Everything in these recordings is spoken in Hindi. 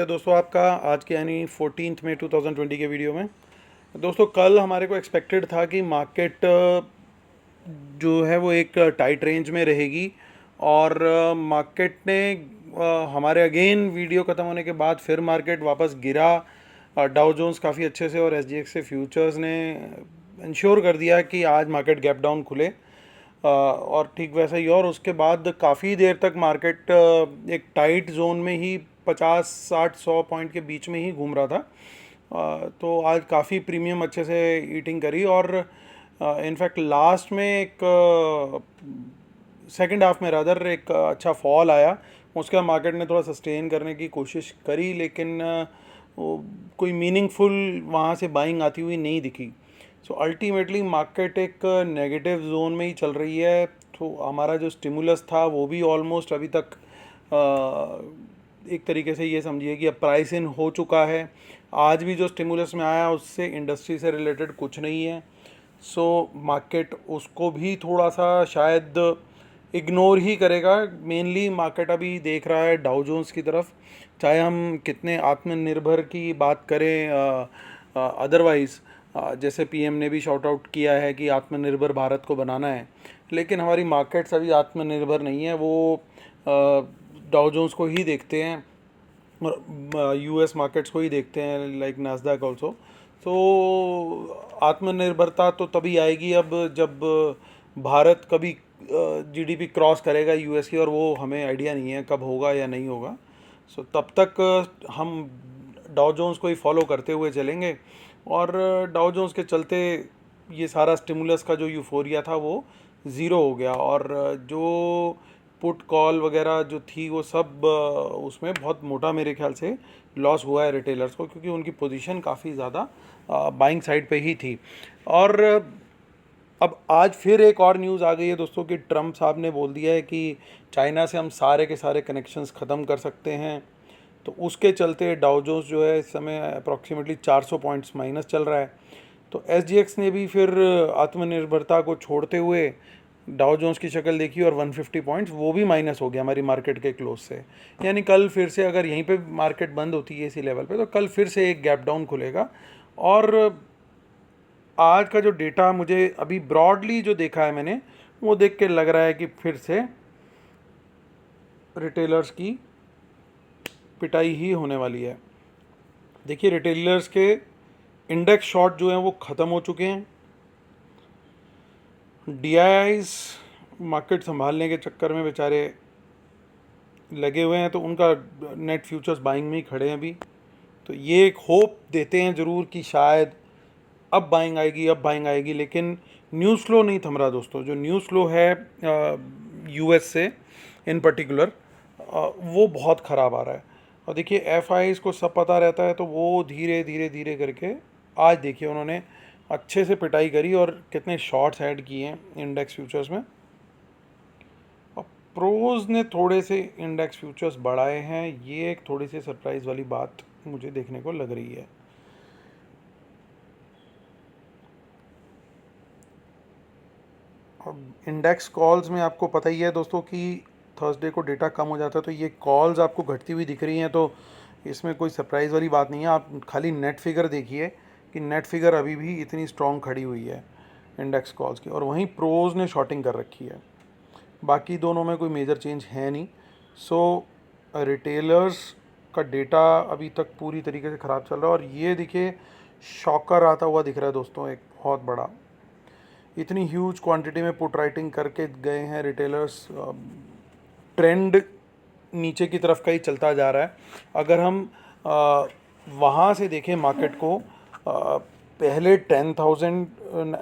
है दोस्तों आपका आज के यानी 14 मई 2020 के वीडियो में। दोस्तों कल हमारे को एक्सपेक्टेड था कि मार्केट जो है वो एक टाइट रेंज में रहेगी और मार्केट ने हमारे अगेन वीडियो ख़त्म होने के बाद फिर मार्केट वापस गिरा। डाउ जोन्स काफ़ी अच्छे से और एसजीएक्स से फ्यूचर्स ने इंश्योर कर दिया कि आज मार्केट गैप डाउन खुले। और ठीक वैसा ही और उसके बाद काफ़ी देर तक मार्केट एक टाइट जोन में ही 50 60 100 पॉइंट के बीच में ही घूम रहा था। तो आज काफ़ी प्रीमियम अच्छे से ईटिंग करी और इनफैक्ट लास्ट में एक सेकंड हाफ में रादर एक अच्छा फॉल आया। उसके बाद मार्केट ने थोड़ा सस्टेन करने की कोशिश करी लेकिन कोई मीनिंगफुल वहाँ से बाइंग आती हुई नहीं दिखी। सो अल्टीमेटली मार्केट एक नेगेटिव जोन में ही चल रही है। तो हमारा जो स्टिमुलस था वो भी ऑलमोस्ट अभी तक एक तरीके से ये समझिए कि अब प्राइस इन हो चुका है। आज भी जो स्टिमुलस में आया उससे इंडस्ट्री से रिलेटेड कुछ नहीं है। सो मार्केट उसको भी थोड़ा सा शायद इग्नोर ही करेगा। मेनली मार्केट अभी देख रहा है डाउ जोन्स की तरफ। चाहे हम कितने आत्मनिर्भर की बात करें अदरवाइज़ जैसे पीएम ने भी शॉर्ट आउट किया है कि आत्मनिर्भर भारत को बनाना है, लेकिन हमारी मार्केट्स अभी आत्मनिर्भर नहीं है। वो डाउ जोन्स को ही देखते हैं और यूएस मार्केट्स को ही देखते हैं लाइक नास्डैक ऑल्सो। तो आत्मनिर्भरता तो तभी आएगी अब जब भारत कभी जीडीपी क्रॉस करेगा यूएस की, और वो हमें आइडिया नहीं है कब होगा या नहीं होगा। सो तब तक हम डाउ जोन्स को ही फॉलो करते हुए चलेंगे और डाउ जोन्स के चलते ये सारा स्टिमुलस का जो यूफोरिया था वो ज़ीरो हो गया और जो पुट कॉल वगैरह जो थी वो सब उसमें बहुत मोटा मेरे ख्याल से लॉस हुआ है रिटेलर्स को, क्योंकि उनकी पोजीशन काफ़ी ज़्यादा बाइंग साइड पे ही थी। और अब आज फिर एक और न्यूज़ आ गई है दोस्तों कि ट्रम्प साहब ने बोल दिया है कि चाइना से हम सारे के सारे कनेक्शंस ख़त्म कर सकते हैं। तो उसके चलते डाउ जोन्स जो है इस समय अप्रॉक्सीमेटली 400 पॉइंट्स माइनस चल रहा है। तो एसजीएक्स ने भी फिर आत्मनिर्भरता को छोड़ते हुए डाउ जोन्स की शक्ल देखी और 150 पॉइंट्स वो भी माइनस हो गया हमारी मार्केट के क्लोज से। यानी कल फिर से अगर यहीं पे मार्केट बंद होती है इसी लेवल पे तो कल फिर से एक गैप डाउन खुलेगा। और आज का जो डेटा मुझे अभी ब्रॉडली जो देखा है मैंने वो देख के लग रहा है कि फिर से रिटेलर्स की पिटाई ही होने वाली है। देखिए रिटेलर्स के इंडेक्स शॉर्ट जो हैं वो ख़त्म हो चुके हैं। डीआईआईज मार्केट संभालने के चक्कर में बेचारे लगे हुए हैं, तो उनका नेट फ्यूचर्स बाइंग में ही खड़े हैं अभी। तो ये एक होप देते हैं ज़रूर कि शायद अब बाइंग आएगी अब बाइंग आएगी, लेकिन न्यूज़ फ्लो नहीं थम रहा दोस्तों। जो न्यूज़ फ्लो है यूएस से इन पर्टिकुलर वो बहुत ख़राब आ रहा है। और देखिए एफआईज़ को सब पता रहता है तो वो धीरे धीरे धीरे करके आज देखिए उन्होंने अच्छे से पिटाई करी और कितने शॉर्ट्स ऐड किए हैं इंडेक्स फ्यूचर्स में। और प्रोज ने थोड़े से इंडेक्स फ्यूचर्स बढ़ाए हैं, ये एक थोड़ी सी सरप्राइज़ वाली बात मुझे देखने को लग रही है। अब इंडेक्स कॉल्स में आपको पता ही है दोस्तों कि थर्सडे को डेटा कम हो जाता है, तो ये कॉल्स आपको घटती हुई दिख रही हैं। तो इसमें कोई सरप्राइज़ वाली बात नहीं है। आप खाली नेट फिगर देखिए कि नेट फिगर अभी भी इतनी स्ट्रॉन्ग खड़ी हुई है इंडेक्स कॉल्स की, और वहीं प्रोज ने शॉर्टिंग कर रखी है। बाकी दोनों में कोई मेजर चेंज है नहीं। सो रिटेलर्स का डेटा अभी तक पूरी तरीके से ख़राब चल रहा है और ये देखिए शॉकर आता हुआ दिख रहा है दोस्तों, एक बहुत बड़ा। इतनी ह्यूज क्वांटिटी में पुट राइटिंग करके गए हैं रिटेलर्स। ट्रेंड नीचे की तरफ का ही चलता जा रहा है। अगर हम वहाँ से देखें मार्केट को, पहले 10,000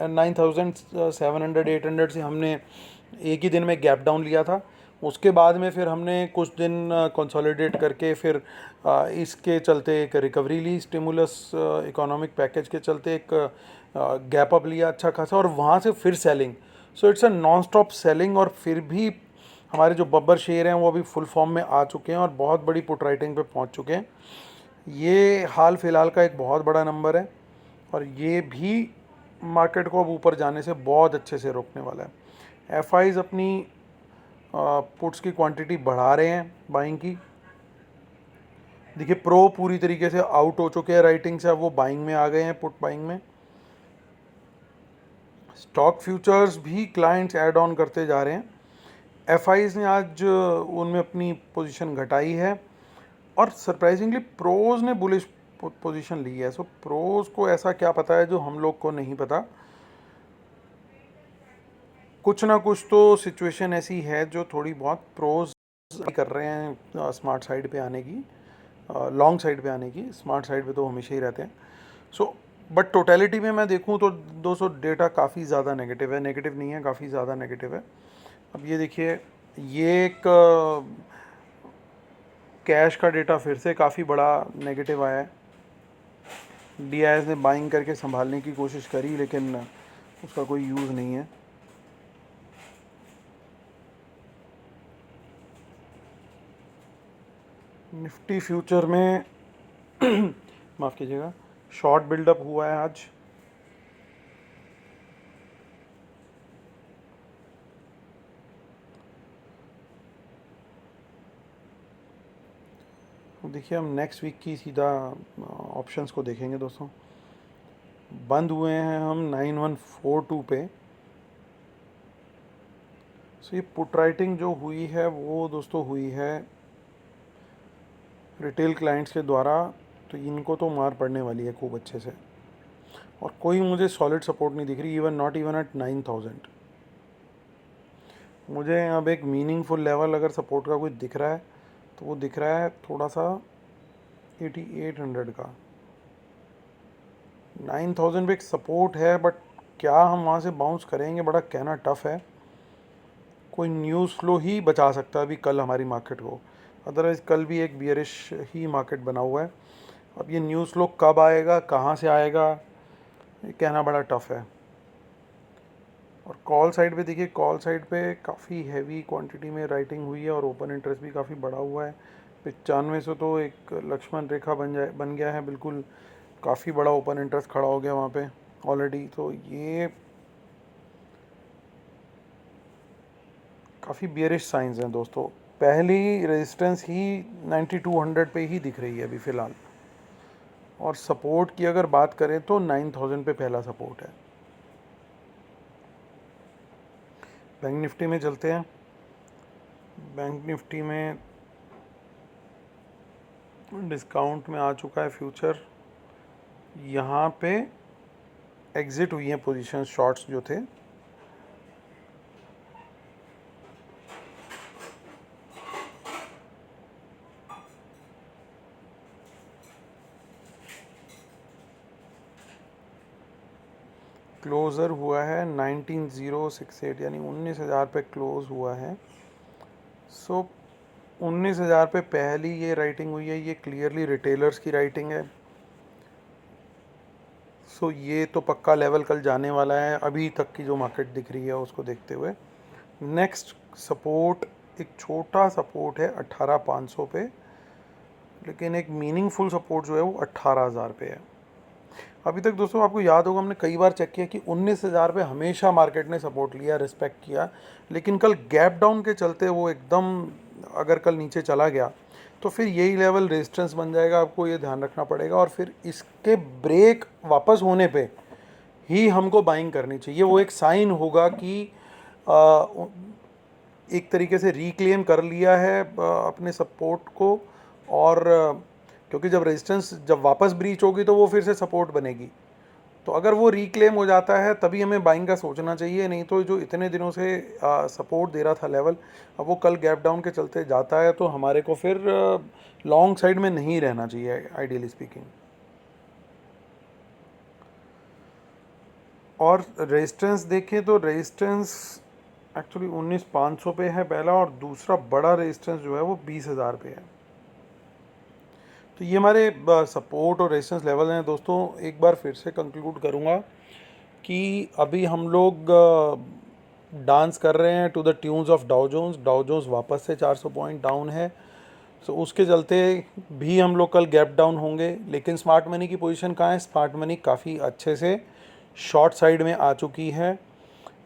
9,700 800 से हमने एक ही दिन में गैप डाउन लिया था। उसके बाद में फिर हमने कुछ दिन कंसोलिडेट करके फिर इसके चलते एक रिकवरी ली, स्टिमुलस इकोनॉमिक पैकेज के चलते एक गैप अप लिया अच्छा खासा और वहाँ से फिर selling. So it's a non stop selling. और फिर भी हमारे जो बब्बर शेयर हैं वो अभी फुल फॉर्म में आ चुके हैं और बहुत बड़ी पुट राइटिंग पे पहुँच चुके हैं। ये हाल फिलहाल का एक बहुत बड़ा नंबर है और ये भी मार्केट को अब ऊपर जाने से बहुत अच्छे से रोकने वाला है। एफआईज अपनी पुट्स की क्वांटिटी बढ़ा रहे हैं बाइंग की। देखिए प्रो पूरी तरीके से आउट हो चुके हैं राइटिंग से, अब वो बाइंग में आ गए हैं, पुट बाइंग में। स्टॉक फ्यूचर्स भी क्लाइंट्स ऐड ऑन करते जा रहे हैं। एफआईज ने आज उनमें अपनी पोजीशन घटाई है, और सरप्राइजिंगली प्रोज ने बुलिश पोजीशन ली है। सो प्रोज को ऐसा क्या पता है जो हम लोग को नहीं पता। कुछ ना कुछ तो सिचुएशन ऐसी है जो थोड़ी बहुत प्रोज कर रहे हैं स्मार्ट साइड पे आने की, लॉन्ग साइड पे आने की। स्मार्ट साइड पे तो हमेशा ही रहते हैं। सो बट टोटलिटी में मैं देखूं तो 200 डेटा काफ़ी ज़्यादा नेगेटिव है, नेगेटिव नहीं है, काफ़ी ज़्यादा नेगेटिव है। अब ये देखिए, ये एक कैश का डेटा फिर से काफ़ी बड़ा नेगेटिव आया है। डीआईएस ने बाइंग करके संभालने की कोशिश करी, लेकिन उसका कोई यूज़ नहीं है। निफ्टी फ्यूचर में माफ़ कीजिएगा, शॉर्ट बिल्डअप हुआ है आज। देखिए हम नेक्स्ट वीक की सीधा ऑप्शंस को देखेंगे दोस्तों। बंद हुए हैं हम 9142 पे। सो ये पुट राइटिंग जो हुई है वो दोस्तों हुई है रिटेल क्लाइंट्स के द्वारा, तो इनको तो मार पड़ने वाली है खूब अच्छे से। और कोई मुझे सॉलिड सपोर्ट नहीं दिख रही, इवन नॉट इवन एट 9000। मुझे अब एक मीनिंगफुल लेवल अगर सपोर्ट का कोई दिख रहा है तो वो दिख रहा है थोड़ा सा 8800 का। 9000 पे एक सपोर्ट है, बट क्या हम वहाँ से बाउंस करेंगे बड़ा कहना टफ है। कोई न्यूज़ फ्लो ही बचा सकता है अभी कल हमारी मार्केट को, अदरवाइज़ कल भी एक बियरिश ही मार्केट बना हुआ है। अब ये न्यूज़ फ्लो कब आएगा, कहाँ से आएगा, ये कहना बड़ा टफ है। और कॉल साइड पे देखिए, कॉल साइड पे काफ़ी हैवी क्वांटिटी में राइटिंग हुई है और ओपन इंटरेस्ट भी काफ़ी बड़ा हुआ है। 95 से तो एक लक्ष्मण रेखा बन गया है बिल्कुल, काफ़ी बड़ा ओपन इंटरेस्ट खड़ा हो गया वहाँ पे ऑलरेडी। तो ये काफ़ी बियरिश साइंस हैं दोस्तों। पहली रेजिस्टेंस ही 9200 पे ही दिख रही है अभी फ़िलहाल, और सपोर्ट की अगर बात करें तो 9000 पे पहला सपोर्ट है। बैंक निफ्टी में चलते हैं। बैंक निफ्टी में डिस्काउंट में आ चुका है फ्यूचर। यहाँ पे एग्ज़िट हुई हैं पोजीशन, शॉर्ट्स जो थे। क्लोज़र हुआ है 19068, यानी 19,000 पे क्लोज़ हुआ है। सो 19,000 पे पहली ये राइटिंग हुई है, ये क्लियरली रिटेलर्स की राइटिंग है। सो ये तो पक्का लेवल कल जाने वाला है, अभी तक की जो मार्केट दिख रही है उसको देखते हुए। नेक्स्ट सपोर्ट एक छोटा सपोर्ट है 18,500 पे, लेकिन एक मीनिंगफुल सपोर्ट जो है वो 18,000 पे है। अभी तक दोस्तों आपको याद होगा हमने कई बार चेक किया कि 19,000 पे हमेशा मार्केट ने सपोर्ट लिया, रिस्पेक्ट किया, लेकिन कल गैप डाउन के चलते वो एकदम अगर कल नीचे चला गया तो फिर यही लेवल रेजिस्टेंस बन जाएगा, आपको ये ध्यान रखना पड़ेगा। और फिर इसके ब्रेक वापस होने पे ही हमको बाइंग करनी चाहिए। वो एक साइन होगा कि एक तरीके से रिक्लेम कर लिया है अपने सपोर्ट को। और क्योंकि जब रेजिस्टेंस जब वापस ब्रीच होगी तो वो फिर से सपोर्ट बनेगी, तो अगर वो रिक्लेम हो जाता है तभी हमें बाइंग का सोचना चाहिए। नहीं तो जो इतने दिनों से सपोर्ट दे रहा था लेवल, अब वो कल गैप डाउन के चलते जाता है तो हमारे को फिर लॉन्ग साइड में नहीं रहना चाहिए आइडियली स्पीकिंग। और रेजिस्टेंस देखें तो रेजिस्टेंस एक्चुअली 19,500 पे है पहला, और दूसरा बड़ा रेजिस्टेंस जो है वो 20,000 पे है। तो ये हमारे सपोर्ट और रेजिस्टेंस लेवल हैं दोस्तों। एक बार फिर से कंक्लूड करूँगा कि अभी हम लोग डांस कर रहे हैं to the tunes of Dow Jones. Dow Jones वापस से 400 पॉइंट डाउन है, तो उसके चलते भी हम लोग कल गैप डाउन होंगे। लेकिन स्मार्ट मनी की पोजीशन कहाँ है? स्मार्ट मनी काफ़ी अच्छे से शॉर्ट साइड में आ चुकी है,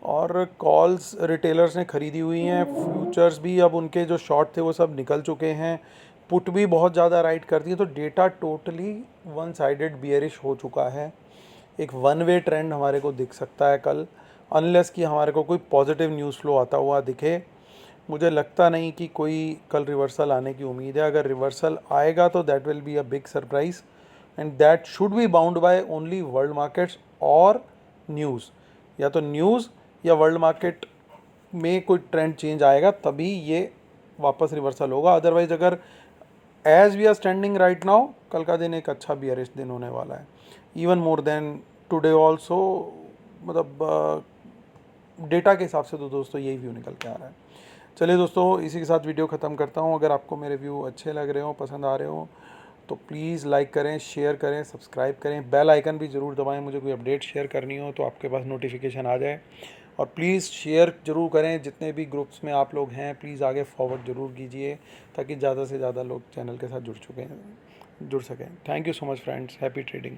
और कॉल्स रिटेलर्स ने ख़रीदी हुई हैं। फ्यूचर्स भी अब उनके जो शॉर्ट थे वो सब निकल चुके हैं। पुट भी बहुत ज़्यादा राइट करती है। तो data totally one sided bearish हो चुका है। एक वन वे ट्रेंड हमारे को दिख सकता है कल, अनलेस कि हमारे को कोई पॉजिटिव न्यूज़ फ्लो आता हुआ दिखे। मुझे लगता नहीं कि कोई कल रिवर्सल आने की उम्मीद है। अगर रिवर्सल आएगा तो that will be a big surprise, and that should be bound by only world markets और न्यूज़। या तो न्यूज़ या वर्ल्ड मार्केट में कोई ट्रेंड चेंज आएगा तभी ये वापस रिवर्सल होगा। अदरवाइज अगर as we are standing right now, कल का दिन एक अच्छा बियरिश दिन होने वाला है, even more than today also. मतलब डेटा के हिसाब से तो दोस्तों यही व्यू निकल के आ रहा है। चलिए दोस्तों, इसी के साथ वीडियो ख़त्म करता हूँ। अगर आपको मेरे व्यू अच्छे लग रहे हो, पसंद आ रहे हो, तो प्लीज़ लाइक करें, शेयर करें, सब्सक्राइब करें, बेल आइकन भी ज़रूर दबाएं। मुझे कोई अपडेट शेयर करनी हो तो आपके पास नोटिफिकेशन आ जाए। और प्लीज़ शेयर ज़रूर करें, जितने भी ग्रुप्स में आप लोग हैं प्लीज़ आगे फॉरवर्ड ज़रूर कीजिए, ताकि ज़्यादा से ज़्यादा लोग चैनल के साथ जुड़ सकें। Thank you so much friends, happy trading.